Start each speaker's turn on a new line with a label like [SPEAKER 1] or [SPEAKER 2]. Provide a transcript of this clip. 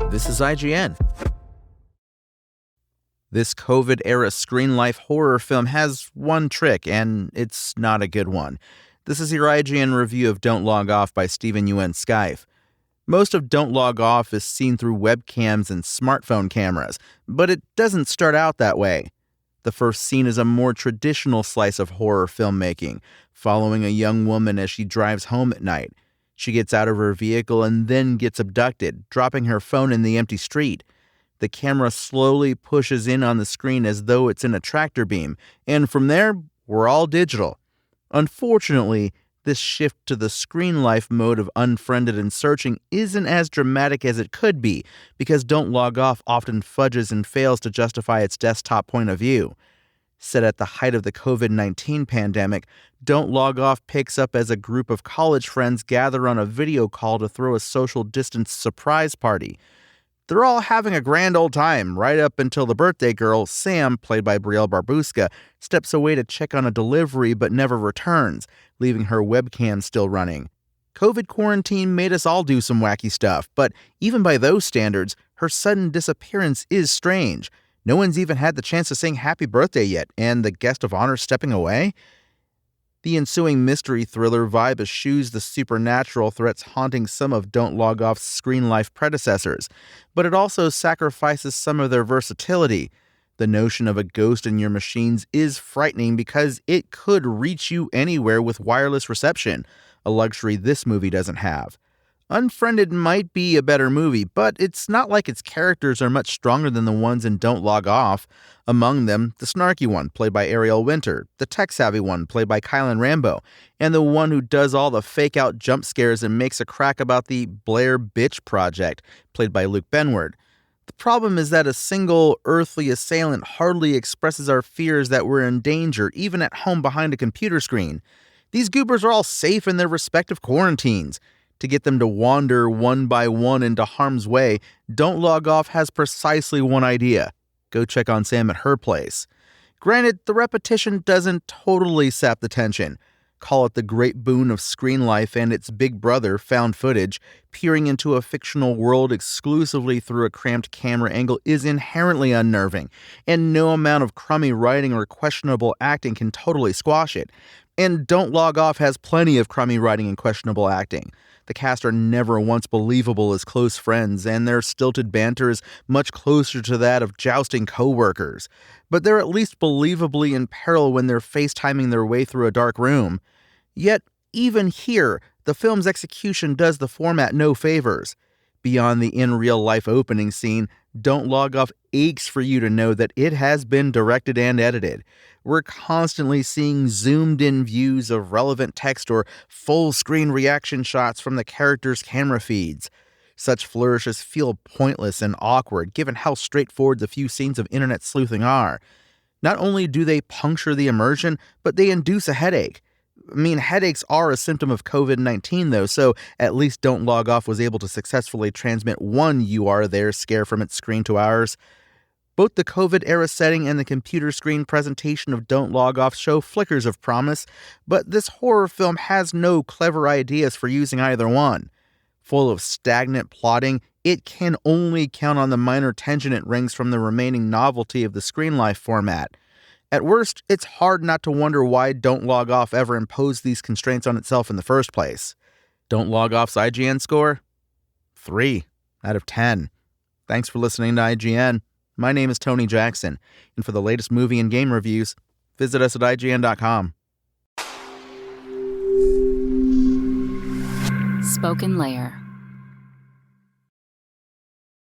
[SPEAKER 1] This is IGN. This COVID-era screen life horror film has one trick, and it's not a good one. This is your IGN review of Don't Log Off by Stephen Yuen Skyfe. Most of Don't Log Off is seen through webcams and smartphone cameras, but it doesn't start out that way. The first scene is a more traditional slice of horror filmmaking, following a young woman as she drives home at night. She gets out of her vehicle and then gets abducted, dropping her phone in the empty street. The camera slowly pushes in on the screen as though it's in a tractor beam, and from there, we're all digital. Unfortunately, this shift to the screen life mode of unfriended and searching isn't as dramatic as it could be, because Don't Log Off often fudges and fails to justify its desktop point of view. Set at the height of the COVID-19 pandemic, Don't Log Off picks up as a group of college friends gather on a video call to throw a social distance surprise party. They're all having a grand old time, right up until the birthday girl, Sam, played by Brielle Barbuska, steps away to check on a delivery but never returns, leaving her webcam still running. COVID quarantine made us all do some wacky stuff, but even by those standards, her sudden disappearance is strange. No one's even had the chance to sing happy birthday yet, and the guest of honor stepping away? The ensuing mystery thriller vibe eschews the supernatural threats haunting some of Don't Log Off's screen life predecessors, but it also sacrifices some of their versatility. The notion of a ghost in your machines is frightening because it could reach you anywhere with wireless reception, a luxury this movie doesn't have. Unfriended might be a better movie, but it's not like its characters are much stronger than the ones in Don't Log Off. Among them, the snarky one, played by Ariel Winter, the tech-savvy one, played by Kylan Rambo, and the one who does all the fake-out jump scares and makes a crack about the Blair Bitch Project, played by Luke Benward. The problem is that a single earthly assailant hardly expresses our fears that we're in danger, even at home behind a computer screen. These goobers are all safe in their respective quarantines. To get them to wander one by one into harm's way, Don't Log Off has precisely one idea: go check on Sam at her place. Granted, the repetition doesn't totally sap the tension. Call it the great boon of screen life and its big brother, found footage. Peering into a fictional world exclusively through a cramped camera angle is inherently unnerving, and no amount of crummy writing or questionable acting can totally squash it. And Don't Log Off has plenty of crummy writing and questionable acting. The cast are never once believable as close friends, and their stilted banter is much closer to that of jousting co-workers. But they're at least believably in peril when they're FaceTiming their way through a dark room. Yet, even here, the film's execution does the format no favors. Beyond the in-real-life opening scene, Don't Log Off aches for you to know that it has been directed and edited. We're constantly seeing zoomed-in views of relevant text or full-screen reaction shots from the characters' camera feeds. Such flourishes feel pointless and awkward, given how straightforward the few scenes of internet sleuthing are. Not only do they puncture the immersion, but they induce a headache. Headaches are a symptom of COVID-19, though, so at least Don't Log Off was able to successfully transmit one "you are there" scare from its screen to ours. Both the COVID-era setting and the computer screen presentation of Don't Log Off show flickers of promise, but this horror film has no clever ideas for using either one. Full of stagnant plotting, it can only count on the minor tension it wrings from the remaining novelty of the screen life format. At worst, it's hard not to wonder why Don't Log Off ever imposed these constraints on itself in the first place. Don't Log Off's IGN score? 3 out of 10. Thanks for listening to IGN. My name is Tony Jackson, and for the latest movie and game reviews, visit us at IGN.com.
[SPEAKER 2] SpokenLayer.